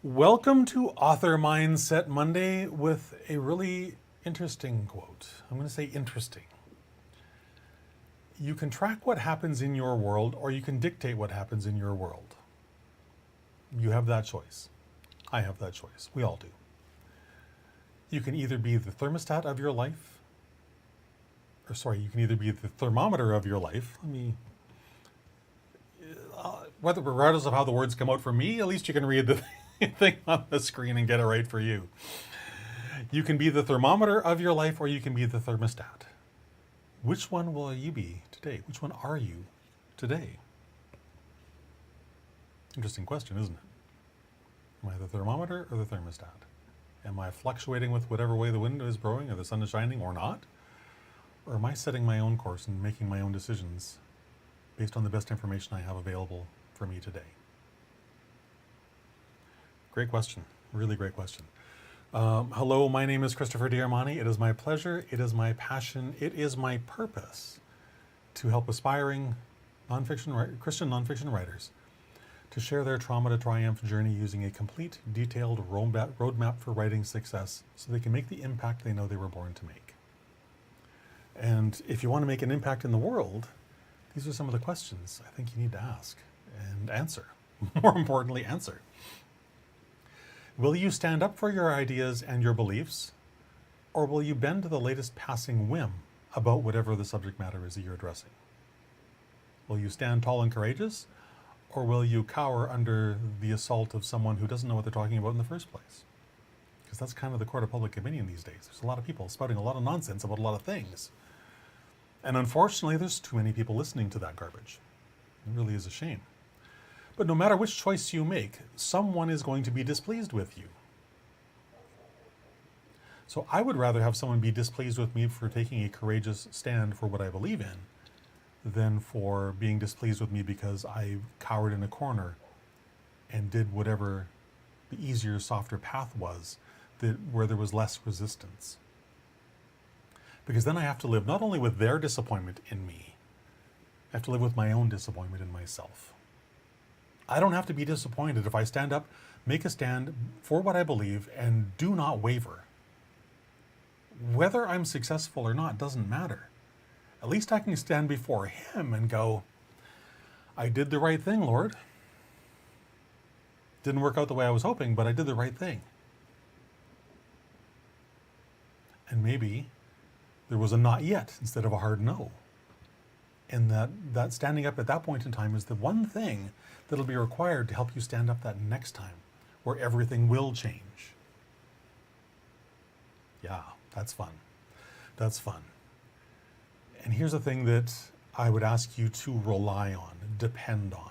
Welcome to Author Mindset Monday with a really interesting quote. I'm going to say interesting. You can track what happens in your world, or you can dictate what happens in your world. You have that choice. I have that choice. We all do. You can either be the thermostat of your life, you can either be the thermometer of your life. Regardless of how the words come out for me, at least you can read the thing on the screen and get it right for you. You can be the thermometer of your life, or you can be the thermostat. Which one will you be today? Which one are you today? Interesting question, isn't it? Am I the thermometer or the thermostat? Am I fluctuating with whatever way the wind is blowing or the sun is shining or not? Or am I setting my own course and making my own decisions based on the best information I have available for me today? Great question. Really great question. Hello, my name is Christopher Diarmani. It is my pleasure, it is my passion, it is my purpose to help aspiring Christian nonfiction writers to share their trauma to triumph journey using a complete, detailed roadmap for writing success so they can make the impact they know they were born to make. And if you want to make an impact in the world, these are some of the questions I think you need to ask and answer. More importantly, answer. Will you stand up for your ideas and your beliefs, or will you bend to the latest passing whim about whatever the subject matter is that you're addressing? Will you stand tall and courageous, or will you cower under the assault of someone who doesn't know what they're talking about in the first place? Because that's kind of the court of public opinion these days. There's a lot of people spouting a lot of nonsense about a lot of things. And unfortunately, there's too many people listening to that garbage. It really is a shame. But no matter which choice you make, someone is going to be displeased with you. So I would rather have someone be displeased with me for taking a courageous stand for what I believe in than for being displeased with me because I cowered in a corner and did whatever the easier, softer path was where there was less resistance. Because then I have to live not only with their disappointment in me, I have to live with my own disappointment in myself. I don't have to be disappointed if I stand up, make a stand for what I believe, and do not waver. Whether I'm successful or not doesn't matter. At least I can stand before Him and go, I did the right thing, Lord. Didn't work out the way I was hoping, but I did the right thing. And maybe there was a not yet instead of a hard no. And that standing up at that point in time is the one thing that'll be required to help you stand up that next time, where everything will change. Yeah, that's fun. That's fun. And here's the thing that I would ask you to rely on, depend on.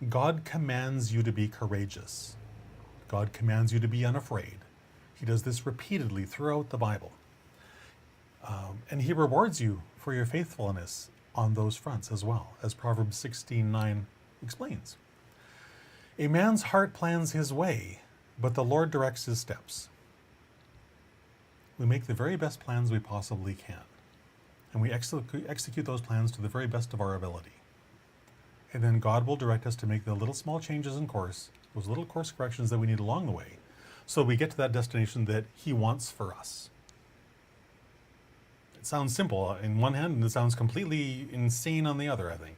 God commands you to be courageous. God commands you to be unafraid. He does this repeatedly throughout the Bible. And He rewards you for your faithfulness on those fronts as well, as Proverbs 16:9 explains. A man's heart plans his way, but the Lord directs his steps. We make the very best plans we possibly can, and we execute those plans to the very best of our ability. And then God will direct us to make the little small changes in course, those little course corrections that we need along the way, so we get to that destination that He wants for us. It sounds simple in one hand, and it sounds completely insane on the other, I think.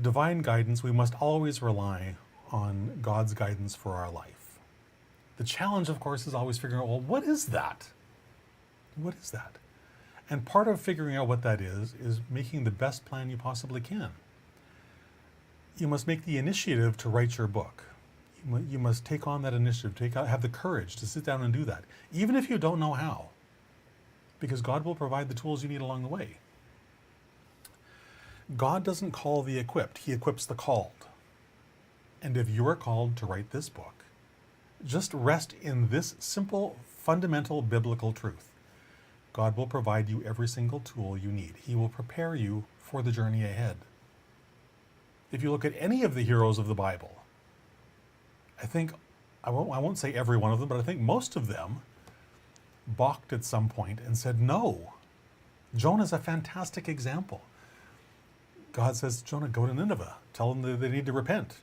Divine guidance, we must always rely on God's guidance for our life. The challenge, of course, is always figuring out, well, what is that? What is that? And part of figuring out what that is making the best plan you possibly can. You must make the initiative to write your book. You must take on that initiative, have the courage to sit down and do that, even if you don't know how, because God will provide the tools you need along the way. God doesn't call the equipped, He equips the called. And if you are called to write this book, just rest in this simple, fundamental biblical truth. God will provide you every single tool you need. He will prepare you for the journey ahead. If you look at any of the heroes of the Bible, I won't say every one of them, but I think most of them balked at some point and said no. Jonah's a fantastic example. God says, Jonah, go to Nineveh. Tell them that they need to repent.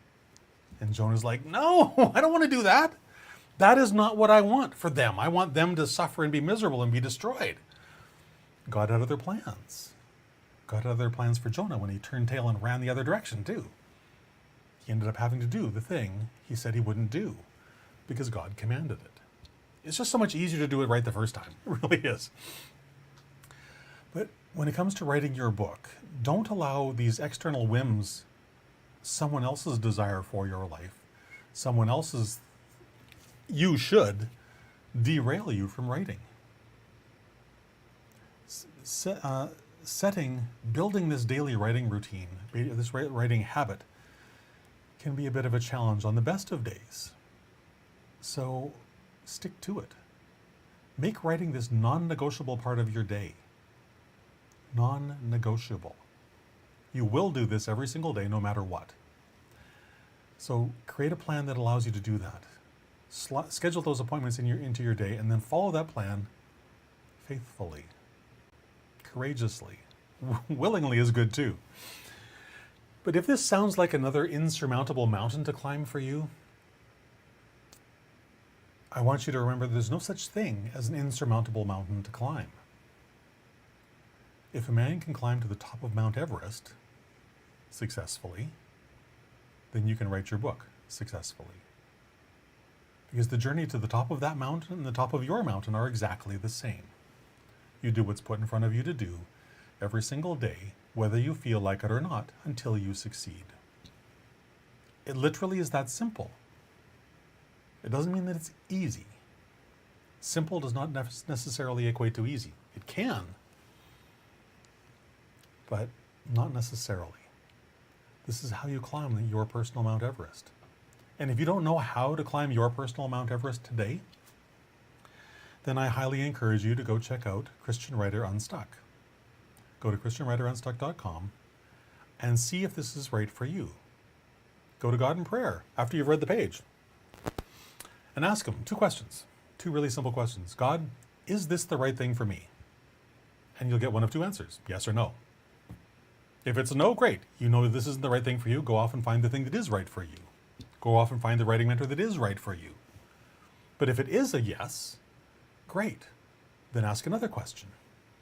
And Jonah's like, no, I don't want to do that. That is not what I want for them. I want them to suffer and be miserable and be destroyed. God had other plans. God had other plans for Jonah when he turned tail and ran the other direction too. He ended up having to do the thing he said he wouldn't do because God commanded it. It's just so much easier to do it right the first time. It really is. But when it comes to writing your book, don't allow these external whims, someone else's desire for your life, someone else's you should, derail you from writing. Building this daily writing routine, this writing habit, can be a bit of a challenge on the best of days. So stick to it. Make writing this non-negotiable part of your day. Non-negotiable. You will do this every single day, no matter what. So create a plan that allows you to do that. Schedule those appointments into your day, and then follow that plan faithfully, courageously. Willingly is good too. But if this sounds like another insurmountable mountain to climb for you, I want you to remember there's no such thing as an insurmountable mountain to climb. If a man can climb to the top of Mount Everest successfully, then you can write your book successfully. Because the journey to the top of that mountain and the top of your mountain are exactly the same. You do what's put in front of you to do every single day, whether you feel like it or not, until you succeed. It literally is that simple. It doesn't mean that it's easy. Simple does not necessarily equate to easy. It can, but not necessarily. This is how you climb your personal Mount Everest. And if you don't know how to climb your personal Mount Everest today, then I highly encourage you to go check out Christian Writer Unstuck. Go to christianwriterunstuck.com and see if this is right for you. Go to God in prayer after you've read the page and ask him 2 questions, 2 really simple questions. God, is this the right thing for me? And you'll get one of 2 answers, yes or no. If it's a no, great. You know that this isn't the right thing for you. Go off and find the thing that is right for you. Go off and find the writing mentor that is right for you. But if it is a yes, great. Then ask another question.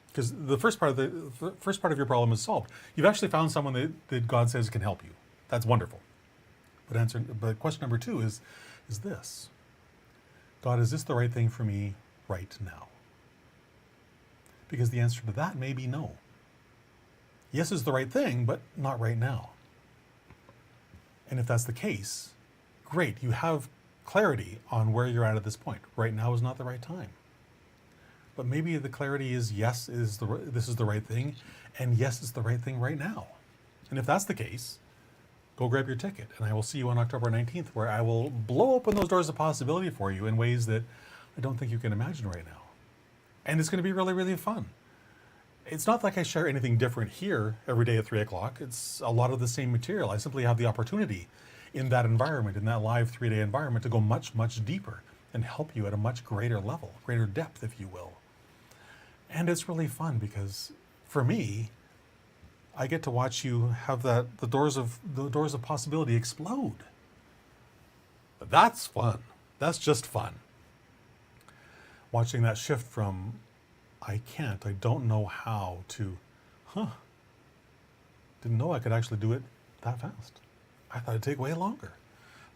Because the first part of your problem is solved. You've actually found someone that God says can help you. That's wonderful. But question number 2 is this. God, is this the right thing for me right now? Because the answer to that may be no. Yes is the right thing, but not right now. And if that's the case, great, you have clarity on where you're at this point. Right now is not the right time. But maybe the clarity is yes, this is the right thing, and yes is the right thing right now. And if that's the case, go grab your ticket, and I will see you on October 19th, where I will blow open those doors of possibility for you in ways that I don't think you can imagine right now. And it's going to be really, really fun. It's not like I share anything different here every day at 3 o'clock. It's a lot of the same material. I simply have the opportunity in that environment, in that live 3-day environment, to go much, much deeper and help you at a much greater level, greater depth, if you will. And it's really fun because for me, I get to watch you have the doors of possibility explode. That's fun. That's just fun. Watching that shift from I don't know how to, didn't know I could actually do it that fast. I thought it'd take way longer.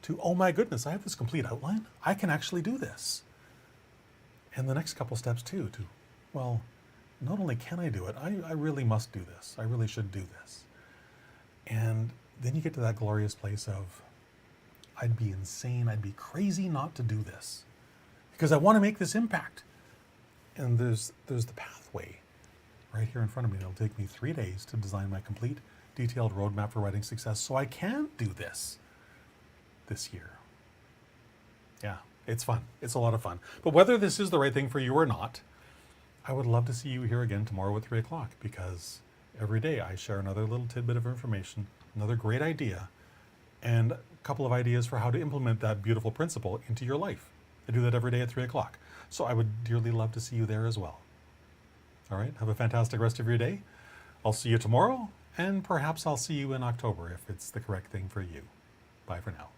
To, oh my goodness, I have this complete outline. I can actually do this. And the next couple steps too, to, well, not only can I do it, I really must do this. I really should do this. And then you get to that glorious place of, I'd be insane, I'd be crazy not to do this. Because I want to make this impact. And there's the pathway right here in front of me. It'll take me 3 days to design my complete, detailed roadmap for writing success so I can do this year. Yeah, it's fun. It's a lot of fun. But whether this is the right thing for you or not, I would love to see you here again tomorrow at 3 o'clock, because every day I share another little tidbit of information, another great idea, and a couple of ideas for how to implement that beautiful principle into your life. I do that every day at 3 o'clock. So I would dearly love to see you there as well. All right, have a fantastic rest of your day. I'll see you tomorrow, and perhaps I'll see you in October if it's the correct thing for you. Bye for now.